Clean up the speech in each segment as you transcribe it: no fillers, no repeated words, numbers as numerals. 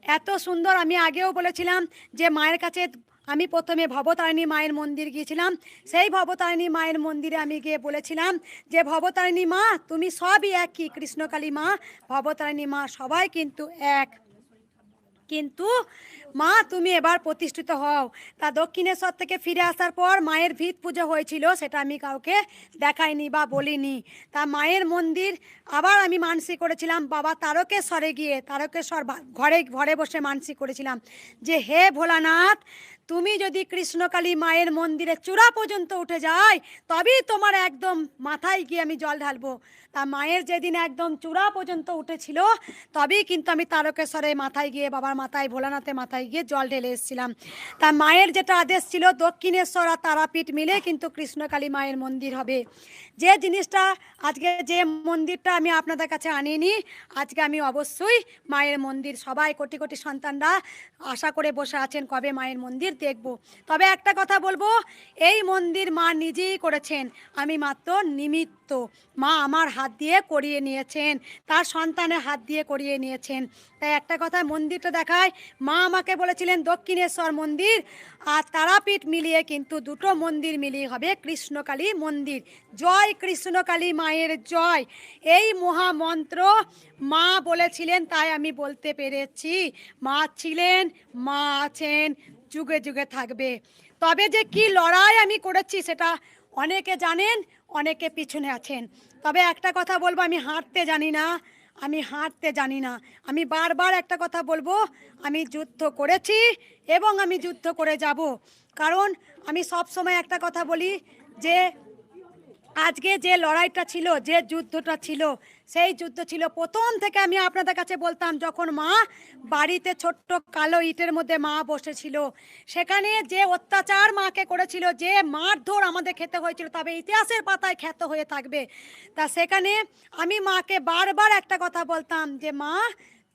এত সুন্দর। আমি আগেও বলেছিলাম যে মায়ের কাছে আমি প্রথমে ভবতারিণী মায়ের মন্দির গিয়েছিলাম। সেই ভবতারিণী মায়ের মন্দিরে আমি গিয়ে বলেছিলাম যে ভবতারিণী মা তুমি সবই একই, কৃষ্ণকালী মা, ভবতারিণী মা সবাই কিন্তু এক, কিন্তু মা তুমি এবার প্রতিষ্ঠিত হও। তা দক্ষিণেশ্বর থেকে ফিরে আসার পর মায়ের ভিত পুজো হয়েছিল, সেটা আমি কাউকে দেখাইনি বা বলিনি। তা মায়ের মন্দির আবার আমি মানসিক করেছিলাম বাবা তারকেশ্বরে গিয়ে, তারকেশ্বর ঘরে ঘরে বসে মানসিক করেছিলাম যে হে ভোলানাথ, তুমি যদি কৃষ্ণকালী মায়ের মন্দিরে চূড়া পর্যন্ত উঠে যায় তবেই তোমার একদম মাথায় গিয়ে আমি জল ঢালবো। তা মায়ের যেদিন একদম চূড়া পর্যন্ত উঠেছিল তবেই কিন্তু আমি তারকেশ্বরে মাথায় গিয়ে, বাবার মাথায়, ভোলানাথের মাথায় গিয়ে জল ঢেলে এসেছিলাম। তা মায়ের যেটা আদেশ ছিল দক্ষিণেশ্বর আর তারাপীঠ মিলে কিন্তু কৃষ্ণকালী মায়ের মন্দির হবে। যে জিনিসটা আজকে, যে মন্দিরটা আমি আপনাদের কাছে আনিনি, আজকে আমি অবশ্যই মায়ের মন্দির, সবাই কোটি কোটি সন্তানরা আশা করে বসে আছেন কবে মায়ের মন্দির দেখব। তবে একটা কথা বলবো, এই মন্দির মা নিজেই করেছেন, আমি মাত্র নিমিত্ত। মা আমার হাত দিয়ে করিয়ে নিয়েছেন, তার সন্তানের হাত দিয়ে করিয়ে নিয়েছেন। তাই একটা কথা মন্দিরটা দেখায়, মা আমাকে বলেছিলেন দক্ষিণেশ্বর মন্দির আর তারাপীঠ মিলিয়ে কিন্তু দুটো মন্দির মিলিয়ে হবে কৃষ্ণকালী মন্দির। জয় কৃষ্ণকালী মায়ের জয়, এই মহামন্ত্র মা বলেছিলেন, তাই আমি বলতে পেরেছি। মা ছিলেন, মা আছেন, যুগে যুগে থাকবে। তবে যে কি লড়াই আমি করেছি সেটা অনেকে জানেন, অনেকে পিছনে আছেন। তবে একটা কথা বলবো, আমি হাঁটতে জানি না, আমি হাঁটতে জানি না। আমি বারবার একটা কথা বলবো, আমি যুদ্ধ করেছি এবং আমি যুদ্ধ করে যাব। কারণ আমি সব সময় একটা কথা বলি যে আজকে যে লড়াইটা ছিল, যে যুদ্ধটা ছিল, সেই যুদ্ধ ছিল প্রথম থেকে। আমি আপনাদের কাছে বলতাম যখন মা বাড়িতে ছোট্ট কালো ইটের মধ্যে মা বসেছিল, সেখানে যে অত্যাচার মাকে করেছিল, যে মারধর আমাদের খেতে হয়েছিল, তবে ইতিহাসের পাতায় খ্যাত হয়ে থাকবে। তা সেখানে আমি মাকে বারবার একটা কথা বলতাম যে মা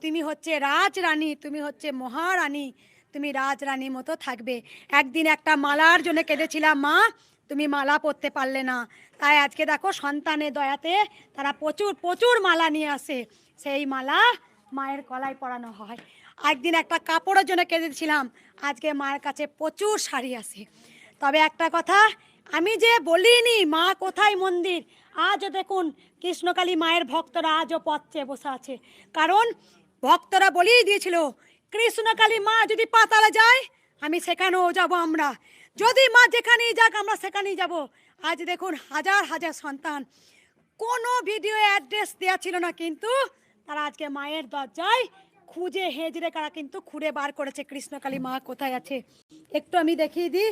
তুমি হচ্ছে রাজরানী, তুমি হচ্ছে মহারানী, তুমি রাজরানীর মতো থাকবে। একদিন একটা মালার জন্য কেঁদেছিলাম, মা তুমি মালা পরতে পারলে না। তাই আজকে দেখো সন্তানের দয়াতে তারা প্রচুর প্রচুর মালা নিয়ে আসে, সেই মালা মায়ের গলায় পরানো হয়। একদিন একটা কাপড়ের জন্য কেঁদেছিলাম, আজকে মায়ের কাছে প্রচুর শাড়ি আসে। তবে একটা কথা আমি যে বলিনি মা কোথায় মন্দির, আজও দেখুন কৃষ্ণকালী মায়ের ভক্তরা আজও পথে বসে আছে। কারণ ভক্তরা বলেই দিয়েছিল কৃষ্ণকালী মা যদি পাতালে যায় আমি সেখানেও যাব, আমরা যদি মা যেখানেই যাক আমরা সেখানেই যাব। আজ দেখুন হাজার হাজার সন্তান, কোনো ভিডিও অ্যাড্রেস দেওয়া ছিল না, কিন্তু তারা আজকে মায়ের দরজায় খুঁজে হেজরে কারা কিন্তু খুঁড়ে বার করেছে কৃষ্ণকালী মা কোথায় আছে। একটু আমি দেখিয়ে দিই,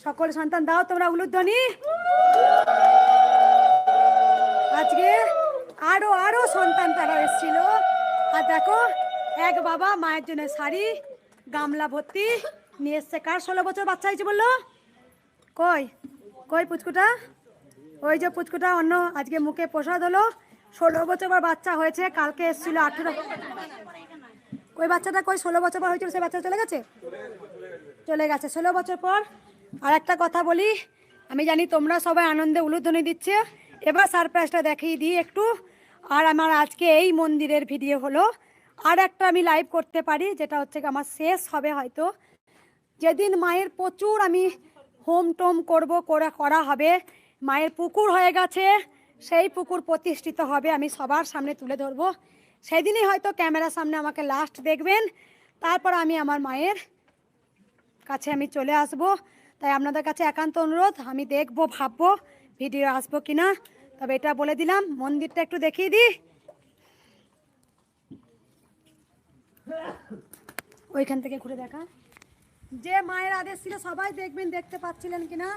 সকল সন্তান দাও তোমরা উলুধ্বনি। আজকে আরো আরো সন্তান তারা এসেছিল। আর দেখো এক বাবা মায়ের জন্য শাড়ি গামলা ভর্তি নিয়ে এসছে। কার 16 বছর বাচ্চা হয়েছে বললো? কই কই পুচকুটা? ওই যে পুচকুটা, অন্য আজকে মুখে প্রসাদ হলো। 16 বছর পর বাচ্চা হয়েছে, কালকে এসেছিল 18। ওই বাচ্চাটা কই 16 বছর পর হয়েছিল, সেই বাচ্চা চলে গেছে, চলে গেছে 16 বছর পর। আর একটা কথা বলি, আমি জানি তোমরা সবাই আনন্দে উলুধ্বনি দিচ্ছে, এবার সারপ্রাইজটা দেখিয়ে দিই একটু। আর আমার আজকে এই মন্দিরের ভিডিও হলো, আর একটা আমি লাইভ করতে পারি, যেটা হচ্ছে আমার শেষ হবে হয়তো। যেদিন মায়ের প্রচুর আমি হোম টোম করবো, করা হবে, মায়ের পুকুর হয়ে গেছে, সেই পুকুর প্রতিষ্ঠিত হবে, আমি সবার সামনে তুলে ধরবো। সেদিনই হয়তো ক্যামেরার সামনে আমাকে লাস্ট দেখবেন, তারপর আমি আমার মায়ের কাছে আমি চলে আসব। তাই আপনাদের কাছে একান্ত অনুরোধ, আমি দেখবো, ভাববো ভিডিও আসবো কিনা। তবে এটা বলে দিলাম, মন্দিরটা একটু দেখিয়ে দিই। ওইখান থেকে ঘুরে দেখা, যে মায়ের আদেশ ছিল সবাই দেখবেন, দেখতে পাচ্ছিলেন কিনা।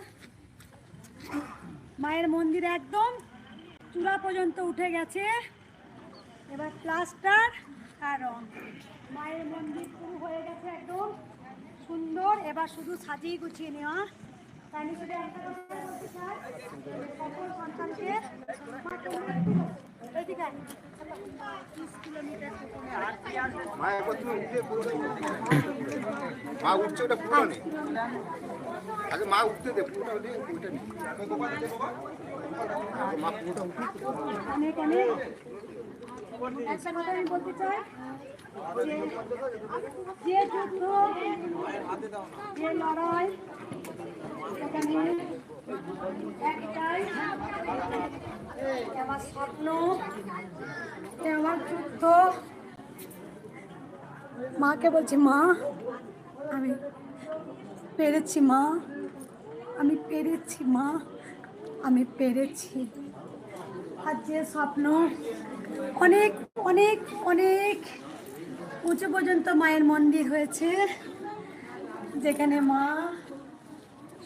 মায়ের মন্দির একদম চূড়া পর্যন্ত উঠে গেছে, এবার প্লাস্টার আর রং। মায়ের মন্দির পুরো হয়ে গেছে একদম সুন্দর, এবার শুধু সাজিয়ে গুছিয়ে নেওয়া। তাই শুধু একটা কথা বলতে চাই, সকল সন্তানকে মা উঠছে, ওটা পুরো নেই, আগে মা উঠতে দে, পুরোটা ওইটা নেই, মা পুরোটা অনেক অনেক একটা কথা আমি বলতে চাই, যে যুদ্ধ, যে লড়াই, এখানে একটাই আমার স্বপ্ন, আমার যুদ্ধ। মাকে বলছি, মা আমি পেরেছি, মা আমি পেরেছি, মা আমি পেরেছি। আর যে স্বপ্ন অনেক অনেক অনেক উঁচু পর্যন্ত মায়ের মন্দির হয়েছে, যেখানে মা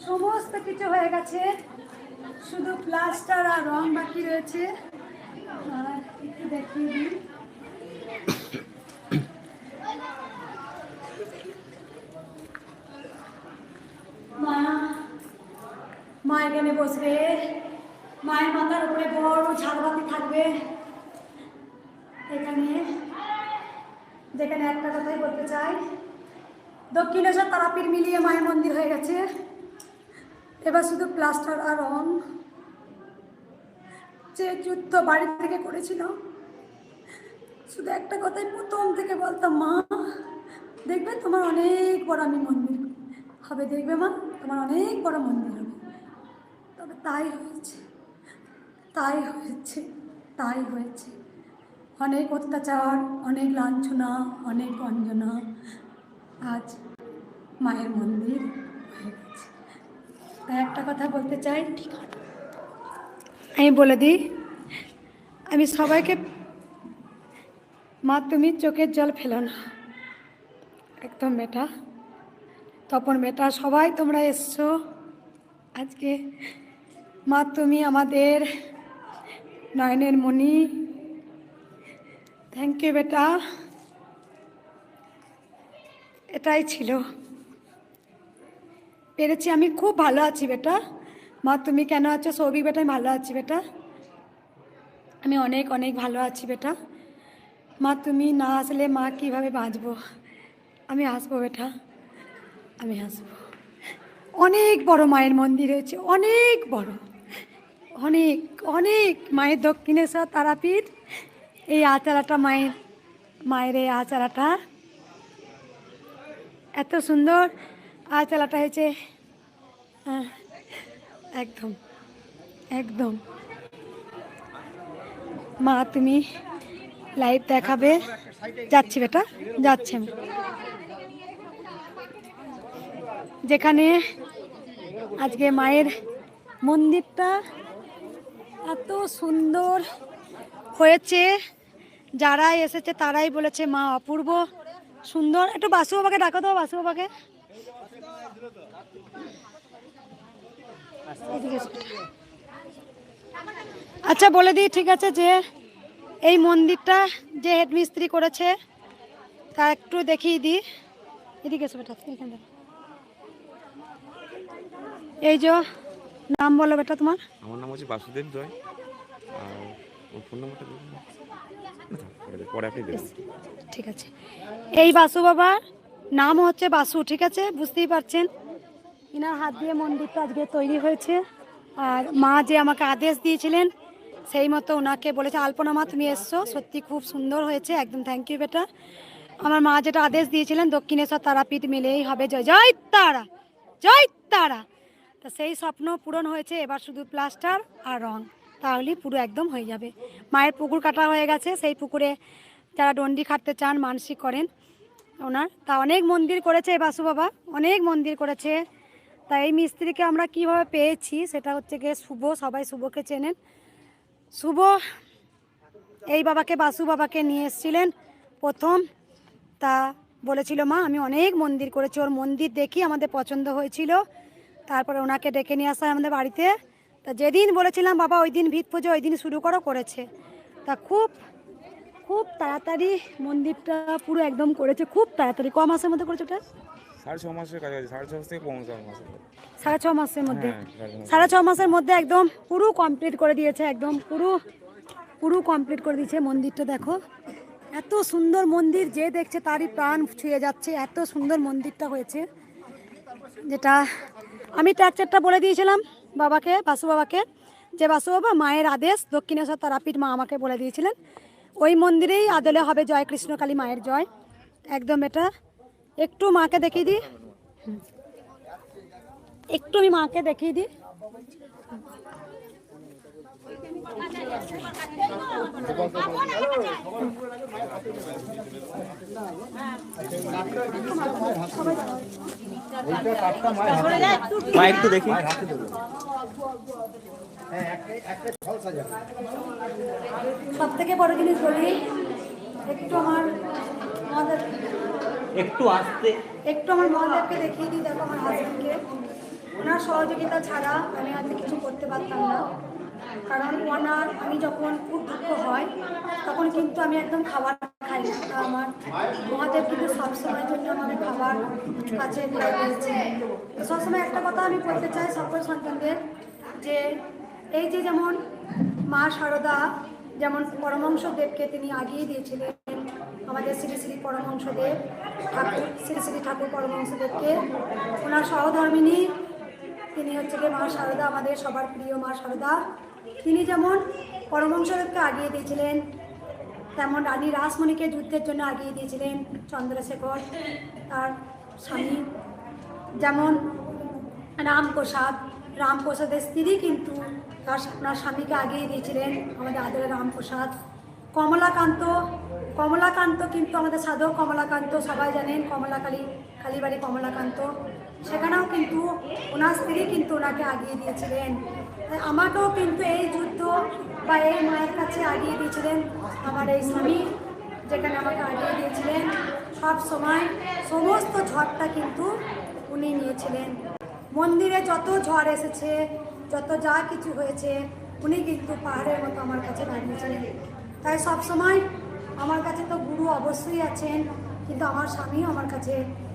সমস্ত কিছু হয়ে গেছে, শুধু প্লাস্টার আর রং বাকি রয়েছে। আর একটু দেখিয়ে দিই, মা মা এখানে বসবে, মায়ের মাথার উপরে বড় ঝাড়বাতি থাকবে এখানে। যেখানে একটা কথাই বলতে চাই, দক্ষিণেশ্বর তারাপীঠ মিলিয়ে মায়ের মন্দির হয়ে গেছে, এবার শুধু প্লাস্টার আর রং। যে যুদ্ধ বাড়ি থেকে করেছিল, শুধু একটা কথাই প্রথম থেকে বলতাম, মা দেখবে তোমার অনেক বড় আমি মন্দির হবে, দেখবে মা তোমার অনেক বড় মন্দির হবে। তবে তাই হয়েছে, তাই হয়েছে, তাই হয়েছে। অনেক অত্যাচার, অনেক লাঞ্ছনা, অনেক গঞ্জনা, আজ মায়ের মন্দির হয়ে গেছে। তাই একটা কথা বলতে চাই, আমি বলে দিই, আমি সবাইকে, মা তুমি চোখের জল ফেলো না, একদম বেটা, তপন বেটা, সবাই তোমরা এসছো আজকে। মা তুমি আমাদের নয়নের মণি, থ্যাংক ইউ বেটা। এটাই ছিল, পেরেছি, আমি খুব ভালো আছি বেটা। মা তুমি কেন আছো? সৌভিক বেটা আমি ভালো আছি বেটা, আমি অনেক অনেক ভালো আছি বেটা। মা তুমি না আসলে মা কিভাবে বাঁচবো? আমি আসবো বেটা, আমি আসবো। অনেক বড় মায়ের মন্দির হয়েছে, অনেক বড়, অনেক অনেক। মায়ের দক্ষিণেশ্বর তারাপীঠ, এই আচারাটা মায়ের, মায়ের এই আচারাটা এত সুন্দর আচারাটা হয়েছে, একদম একদম। মা তুমি লাইভ দেখাবে? যাচ্ছি বেটা, যাচ্ছি আমি। যেখানে আজকে মায়ের মন্দিরটা এত সুন্দর হয়েছে, যারা এসেছে তারাই বলেছে মা অপূর্ব সুন্দর। একটু বাসু বাবাকে ডাকো তো, বাসু বাবাকে। আচ্ছা বলে দিই, ঠিক আছে, যে এই মন্দিরটা যে হেডমিস্ত্রি করেছে তা একটু দেখিয়ে দিই। এদিকে এসো বেটা, এখানে। এই যে নাম বলো বেটা তোমার? আমার নাম হচ্ছে বাসুদেব জয়, আর ওর ফোন নাম্বারটা দেবেন? পরে আপনি দেবেন। ঠিক আছে। এই বাসু বাবার নাম হচ্ছে বাসু, ঠিক আছে, বুঝতেই পারছেন। ইনার হাত দিয়ে মন্দিরটা আজকে তৈরি হয়েছে। আর মা যে আমাকে আদেশ দিয়েছিলেন সেই মতো ওনাকে বলেছে, আলপনা মা তুমি এসছো, সত্যি খুব সুন্দর হয়েছে, একদম থ্যাংক ইউ বেটা। আমার মা যেটা আদেশ দিয়েছিলেন, দক্ষিণেশ্বর তারাপীঠ মিলেই হবে জয় জয় তারা, জয় তারা। তা সেই স্বপ্ন পূরণ হয়েছে, এবার শুধু প্লাস্টার আর রং, তাহলেই পুরো একদম হয়ে যাবে। মায়ের পুকুর কাটা হয়ে গেছে, সেই পুকুরে যারা ডন্ডি খাটতে চান, মানসিক করেন ওনার, তা অনেক মন্দির করেছে বাসু বাবা, অনেক মন্দির করেছে। তা এই মিস্ত্রিকে আমরা কিভাবে পেয়েছি সেটা হচ্ছে গিয়ে শুভ, সবাই শুভকে চেনেন। শুভ এই বাবাকে, বাসু বাবাকে নিয়ে এসেছিলেন প্রথম। তা বলেছিল মা আমি অনেক মন্দির করেছি, ওর মন্দির দেখি আমাদের পছন্দ হয়েছিল, তারপরে ওনাকে ডেকে নিয়ে আসা হয় আমাদের বাড়িতে। তা যেদিন বলেছিলাম বাবা ওই দিন ভিত পুজো, ওই দিন শুরু করো, করেছে। তা খুব খুব তাড়াতাড়ি মন্দিরটা পুরো একদম করেছে, খুব তাড়াতাড়ি, ক মাসের মধ্যে করেছে ওটা? 6.5 মাসের কাছাকাছি, 6.5 থেকে 5 মাসের। 6.5 মাসের মধ্যে, হ্যাঁ, 6.5 মাসের মধ্যে একদম পুরো কমপ্লিট করে দিয়েছে, একদম পুরো পুরো কমপ্লিট করে দিয়েছে মন্দিরটা। দেখো এত সুন্দর মন্দির, যে দেখছে তারই প্রাণ ছুঁয়ে যাচ্ছে, এত সুন্দর মন্দিরটা হয়েছে। যেটা আমি ট্যাকচারটা বলে দিয়েছিলাম বাবাকে, বাসু বাবাকে, যে বাসু বাবা মায়ের আদেশ, দক্ষিণেশ্বর তারাপীঠ মা আমাকে বলে দিয়েছিলেন ওই মন্দিরেই আদলে হবে জয় কৃষ্ণকালী মায়ের জয়। একদম এটা একটু মাকে দেখিয়ে দিই, একটু আমি মাকে দেখিয়ে দিই। মা একটু দেখি। সব থেকে বড় জিনিস বলি, একটু আমার মহাদেব, একটু আসতে একটু আমার মহাদেবকে দেখিয়ে দিই। দেখো আমার হাজবেন্ডকে, ওনার সহযোগিতা ছাড়া আমি আজকে কিছু করতে পারতাম না। কারণ ওনার, আমি যখন খুব দুঃখ হয় তখন কিন্তু আমি একদম খাবার খাই না। তা আমার মহাদেব কিন্তু সবসময়ের জন্য আমাদের খাবার কাছে করে দিয়েছে। সবসময় একটা কথা আমি বলতে চাই সকল সন্তানদের, যে এই যে যেমন মা শারদা যেমন পরমহংসদেবকে তিনি আগিয়ে দিয়েছিলেন, আমাদের শ্রী শ্রী পরমহংসদেব ঠাকুর, শ্রী শ্রী ঠাকুর পরমহংসদেবকে, ওনার সহধর্মিনী তিনি হচ্ছে গিয়ে মা শারদা, আমাদের সবার প্রিয় মা শারদা। তিনি যেমন পরমহংসদেবকে আগিয়ে দিয়েছিলেন, তেমন রানী রাসমণিকে যুদ্ধের জন্য আগিয়ে দিয়েছিলেন চন্দ্রশেখর তার স্বামী। যেমন রামপ্রসাদের স্ত্রী কিন্তু ওনার স্বামীকে আগিয়ে দিয়েছিলেন আমাদের আদরের রামপ্রসাদ। কমলাকান্ত কিন্তু আমাদের সাধক কমলাকান্ত, সবাই জানেন কালীবাড়ি কমলাকান্ত, সেখানেও কিন্তু ওনার স্ত্রী কিন্তু ওনাকে আগিয়ে দিয়েছিলেন। আমাকেও কিন্তু এই যুদ্ধ বা এই মায়ের কাছে আগিয়ে দিয়েছিলেন আমার এই স্বামী, যেখানে আমাকে আগিয়ে দিয়েছিলেন। সব সময় সমস্ত ঝড়টা কিন্তু উনি নিয়েছিলেন। মন্দিরে যত ঝড় এসেছে, যত যা কিছু হয়েছে, উনি কিন্তু পাহাড়ের মতো আমার কাছে দাঁড়িয়েছিলেন। তাই সব সময় আমার কাছে তো গুরু অবশ্যই আছেন, কিন্তু আমার স্বামীও আমার কাছে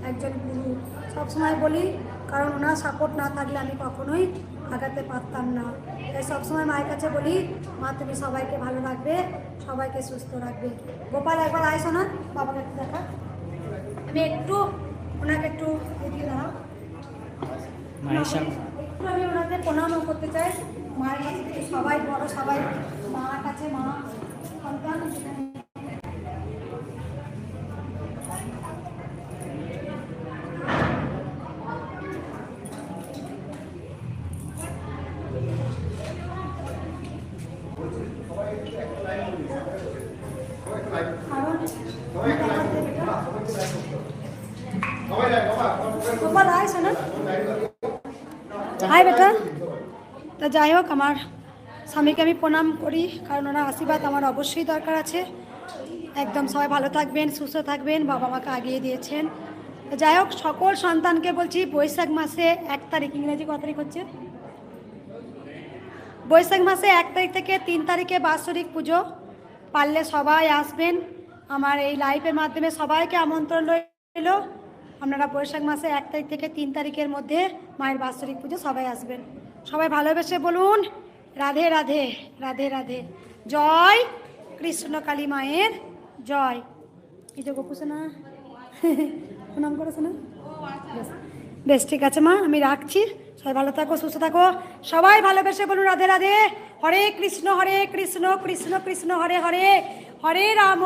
একজন গুরু। সবসময় বলি, কারণ ওনার সাপোর্ট না থাকলে আমি কখনোই আগাতে পারতাম না। তাই সবসময় মায়ের কাছে বলি, মা তুমি সবাইকে ভালো রাখবে, সবাইকে সুস্থ রাখবে। গোপাল একবার আইসো না, বাবাকে একটু দেখা। আমি একটু ওনাকে একটু এগিয়ে দাও। মায়ের সামনে একটু আমি ওনাকে প্রণামও করতে চাই। মায়ের কাছে থেকে সবাই বড়, সবাই মার কাছে মা সন্তান। গোপাল আইসো না, হাই বেটা। তা যাই হোক, আমার স্বামীকে আমি প্রণাম করি, কারণ ওনার আশীর্বাদ আমার অবশ্যই দরকার আছে। একদম সবাই ভালো থাকবেন, সুস্থ থাকবেন, বাবা মাকে আগিয়ে দিয়েছেন। তো যাই হোক, সকল সন্তানকে বলছি, বৈশাখ মাসে 1 তারিখ, ইংরেজি কত তারিখ হচ্ছে, বৈশাখ মাসে 1 তারিখ থেকে 3 তারিখে বাৎসরিক পুজো। পারলে সবাই আসবেন, আমার এই লাইভের মাধ্যমে সবাইকে আমন্ত্রণ রইল। আপনারা বৈশাখ মাসে 1 তারিখ থেকে 3 তারিখের মধ্যে মায়ের বাৎসরিক পুজো সবাই আসবেন। সবাই ভালোবেসে বলুন রাধে রাধে, রাধে রাধে। জয় কৃষ্ণ কালী মায়ের জয়। এই যে গোপুছে না, প্রণাম করেছে না? বেশ, ঠিক আছে মা, আমি রাখছি। সবাই ভালো থাকো, সুস্থ থাকো, সবাই ভালোবেসে বলুন রাধে রাধে। হরে কৃষ্ণ কৃষ্ণ কৃষ্ণ হরে হরে, হরে রাম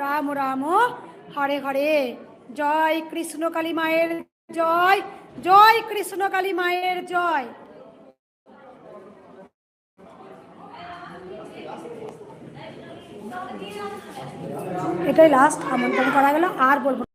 রাম রাম হরে হরে। জয় কৃষ্ণ কালী মায়ের জয়, জয় কৃষ্ণ কালী মায়ের জয়। এটাই লাস্ট আমন্ত্রণ করা গেল, আর বলবো।